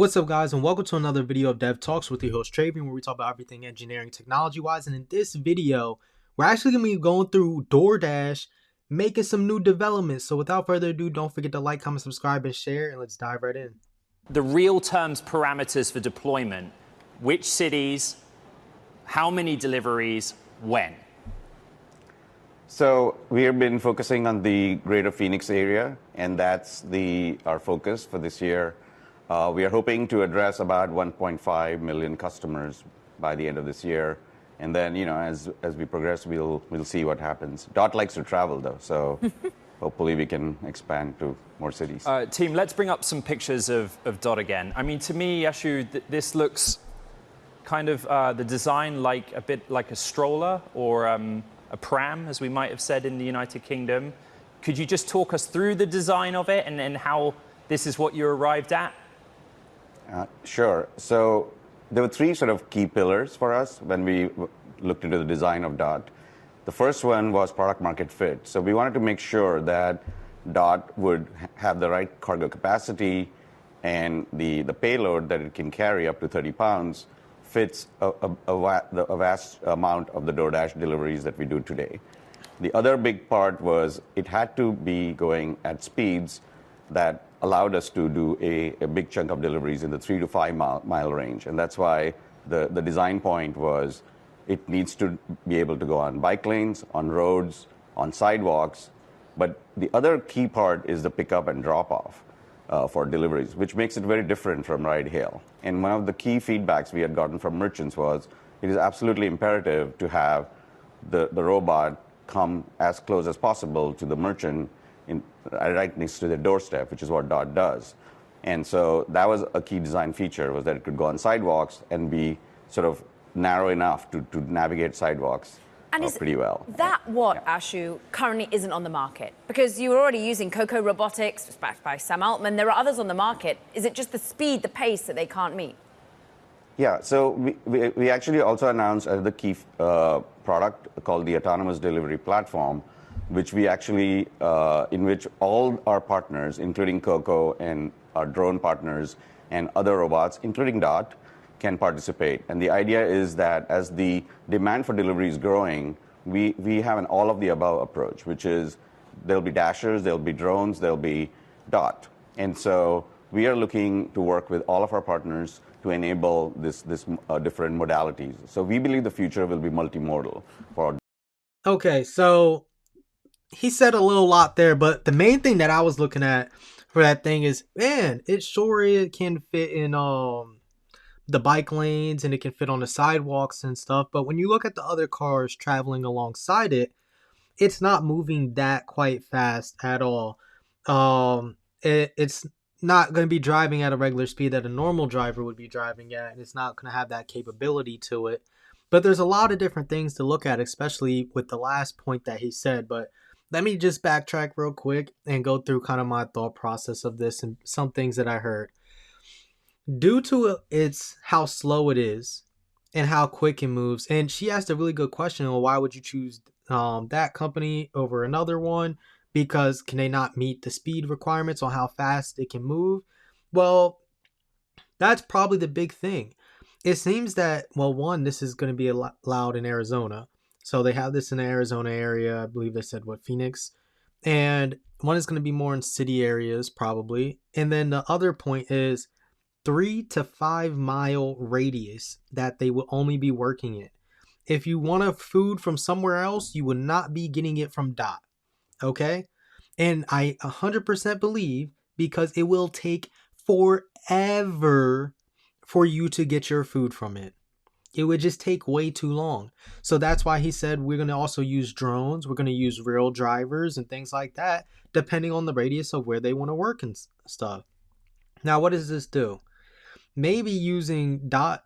What's up, guys, and welcome to another video of DevTalks with your host Travian, where we talk about everything engineering technology-wise. And in this video, we're actually going to be going through DoorDash, making some new developments. So without further ado, don't forget to like, comment, subscribe, and share, and let's dive right in. The real terms parameters for deployment: which cities, how many deliveries, when? So we have been focusing on the greater Phoenix area, and that's our focus for this year. We are hoping to address about 1.5 million customers by the end of this year. And then, as we progress, we'll see what happens. Dot likes to travel, though, so hopefully we can expand to more cities. Team, let's bring up some pictures of Dot again. I mean, to me, Ashu, this looks kind of the design a bit like a stroller or a pram, as we might have said in the United Kingdom. Could you just talk us through the design of it and how this is what you arrived at? Sure. So there were three sort of key pillars for us when we looked into the design of Dot. The first one was product market fit. So we wanted to make sure that Dot would have the right cargo capacity and the payload that it can carry up to 30 pounds fits a vast amount of the DoorDash deliveries that we do today. The other big part was it had to be going at speeds that allowed us to do a big chunk of deliveries in the 3 to 5 mile range. And that's why the design point was it needs to be able to go on bike lanes, on roads, on sidewalks. But the other key part is the pickup and drop off for deliveries, which makes it very different from ride hail. And one of the key feedbacks we had gotten from merchants was it is absolutely imperative to have the robot come as close as possible to the merchant right next to their doorstep, which is what Dot does. And so that was a key design feature, was that it could go on sidewalks and be sort of narrow enough to navigate sidewalks pretty well. That Ashu, currently isn't on the market? Because you were already using Coco Robotics, backed by Sam Altman. There are others on the market. Is it just the speed, the pace that they can't meet? Yeah, so we actually also announced another key product called the Autonomous Delivery Platform, which we actually, in which all our partners, including Coco and our drone partners and other robots, including Dot, can participate. And the idea is that as the demand for delivery is growing, we have an all-of-the-above approach, which is there'll be dashers, there'll be drones, there'll be Dot. And so we are looking to work with all of our partners to enable this different modalities. So we believe the future will be multimodal. Okay, so he said a little lot there, but the main thing that I was looking at for that thing is, man, it can fit in the bike lanes and it can fit on the sidewalks and stuff. But when you look at the other cars traveling alongside it, it's not moving that quite fast at all. It's not going to be driving at a regular speed that a normal driver would be driving at, and it's not going to have that capability to it. But there's a lot of different things to look at, especially with the last point that he said. But let me just backtrack real quick and go through kind of my thought process of this and some things that I heard. Due to it's how slow it is and how quick it moves, and she asked a really good question, well, why would you choose that company over another one? Because can they not meet the speed requirements on how fast it can move? Well, that's probably the big thing. It seems that, well, one, this is going to be allowed in Arizona. So they have this in the Arizona area. I believe they said, Phoenix. And one is going to be more in city areas, probably. And then the other point is 3 to 5 mile radius that they will only be working in. If you want a food from somewhere else, you will not be getting it from Dot. Okay? And I 100% believe, because it will take forever for you to get your food from it. It would just take way too long. So that's why he said we're going to also use drones. We're going to use real drivers and things like that, depending on the radius of where they want to work and stuff. Now, what does this do? Maybe using Dot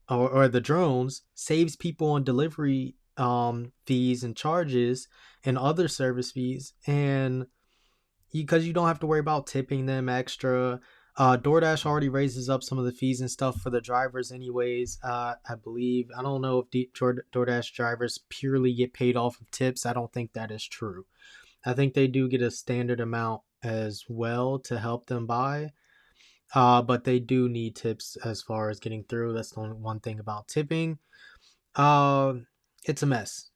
or the drones saves people on delivery fees and charges and other service fees, and because you don't have to worry about tipping them extra. DoorDash already raises up some of the fees and stuff for the drivers anyways. I believe, I don't know if DoorDash drivers purely get paid off of tips. I don't think that is true. I think they do get a standard amount as well to help them buy. But they do need tips as far as getting through. That's the only one thing about tipping. Uh, it's a mess.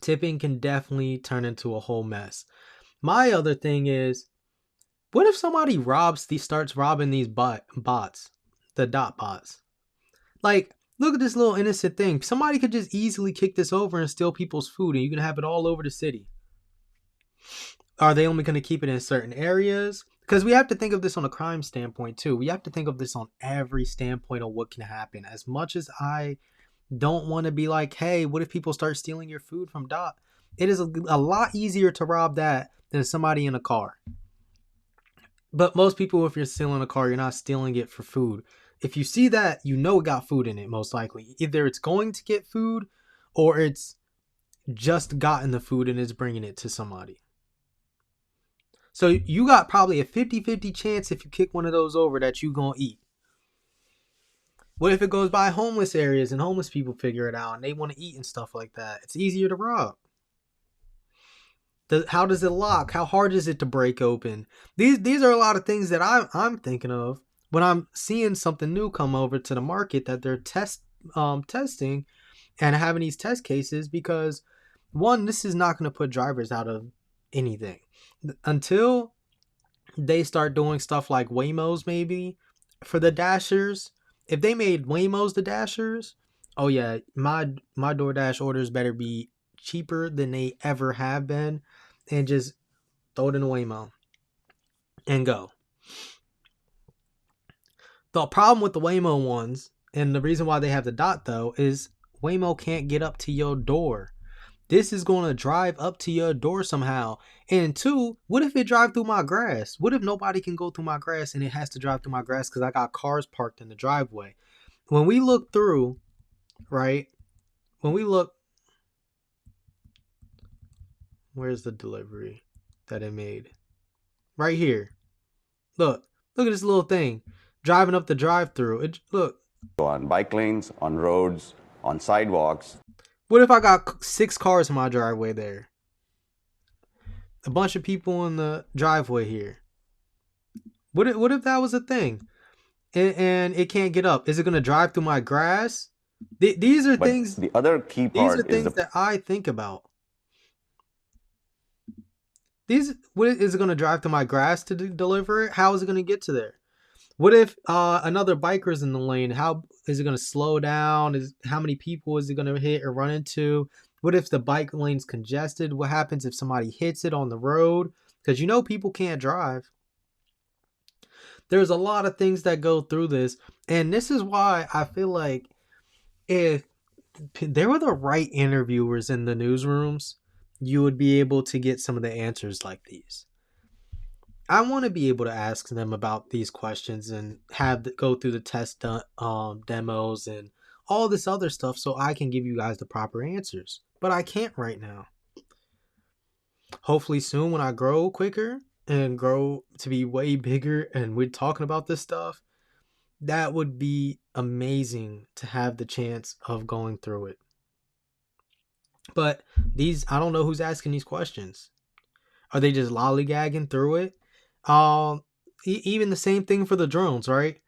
Tipping can definitely turn into a whole mess. My other thing is, what if somebody starts robbing these bots, the dot bots? Like, look at this little innocent thing. Somebody could just easily kick this over and steal people's food, and you can have it all over the city. Are they only going to keep it in certain areas? Because we have to think of this on a crime standpoint too. We have to think of this on every standpoint of what can happen. As much as I don't want to be like, hey, what if people start stealing your food from Dot? It is a lot easier to rob that than somebody in a car. But most people, if you're stealing a car, you're not stealing it for food. If you see that, you know it got food in it, most likely. Either it's going to get food or it's just gotten the food and is bringing it to somebody. So you got probably a 50-50 chance if you kick one of those over that you gonna eat. What if it goes by homeless areas and homeless people figure it out and they want to eat and stuff like that? It's easier to rob. How does it lock? How hard is it to break open? These are a lot of things that I'm thinking of when I'm seeing something new come over to the market that they're testing and having these test cases, because one, this is not going to put drivers out of anything until they start doing stuff like Waymos maybe for the Dashers. If they made Waymos the Dashers, oh yeah, my DoorDash orders better be cheaper than they ever have been, and just throw it in a Waymo and go. The problem with the Waymo ones, and the reason why they have the dot though, is Waymo can't get up to your door. This is going to drive up to your door somehow. And two, what if it drive through my grass? What if nobody can go through my grass and it has to drive through my grass because I got cars parked in the driveway? When we look through, right? When we look, where's the delivery that it made? Right here. Look at this little thing driving up the drive-through. Look. On bike lanes, on roads, on sidewalks. What if I got 6 cars in my driveway there? A bunch of people in the driveway here. What if that was a thing? And it can't get up? Is it going to drive through my grass? These are things. The other key part is things that I think about. What is it going to drive through my grass to deliver it? How is it going to get to there? What if another biker's in the lane? How is it going to slow down? How many people is it going to hit or run into? What if the bike lane's congested? What happens if somebody hits it on the road? Because people can't drive. There's a lot of things that go through this. And this is why I feel like if there were the right interviewers in the newsrooms, you would be able to get some of the answers like these. I want to be able to ask them about these questions and go through the test demos and all this other stuff so I can give you guys the proper answers. But I can't right now. Hopefully soon when I grow quicker and grow to be way bigger and we're talking about this stuff, that would be amazing to have the chance of going through it. But I don't know who's asking these questions. Are they just lollygagging through it? Even the same thing for the drones, right?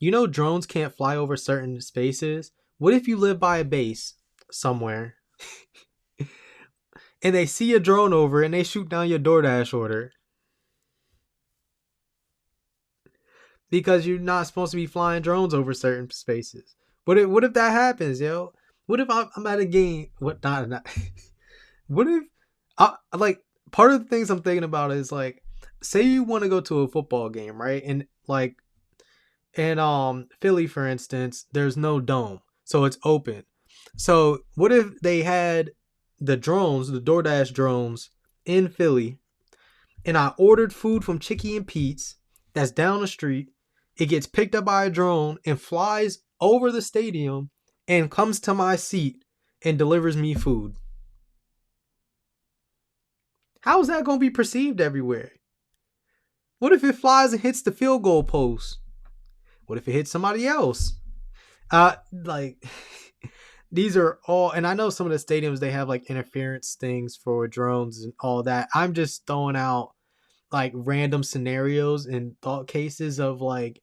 Drones can't fly over certain spaces. What if you live by a base somewhere and they see a drone over and they shoot down your DoorDash order? Because you're not supposed to be flying drones over certain spaces. What if that happens, yo? What if I'm at a game? What if part of the things I'm thinking about is like, say you want to go to a football game, right? And like in Philly, for instance, there's no dome, so it's open. So what if they had the DoorDash drones in Philly, and I ordered food from Chicky and Pete's that's down the street. It gets picked up by a drone and flies over the stadium and comes to my seat and delivers me food. How is that going to be perceived everywhere? What if it flies and hits the field goal post? What if it hits somebody else? These are all, and I know some of the stadiums, they have like interference things for drones and all that. I'm just throwing out like random scenarios and thought cases of like,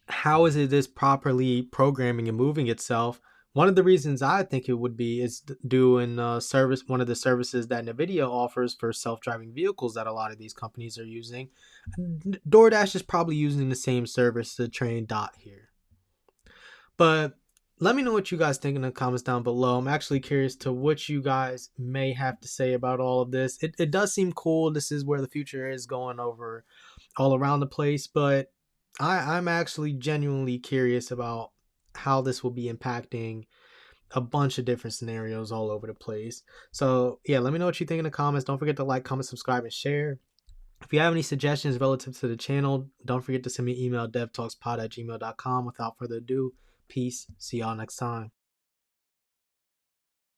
how is it this properly programming and moving itself? One of the reasons I think it would be is doing service, one of the services that NVIDIA offers for self-driving vehicles that a lot of these companies are using. DoorDash is probably using the same service to train Dot here. But let me know what you guys think in the comments down below. I'm actually curious to what you guys may have to say about all of this. It does seem cool. This is where the future is going over all around the place, but I'm actually genuinely curious about how this will be impacting a bunch of different scenarios all over the place. So yeah, let me know what you think in the comments. Don't forget to like, comment, subscribe, and share. If you have any suggestions relative to the channel, don't forget to send me an email, devtalkspod@gmail.com. Without further ado, peace. See y'all next time.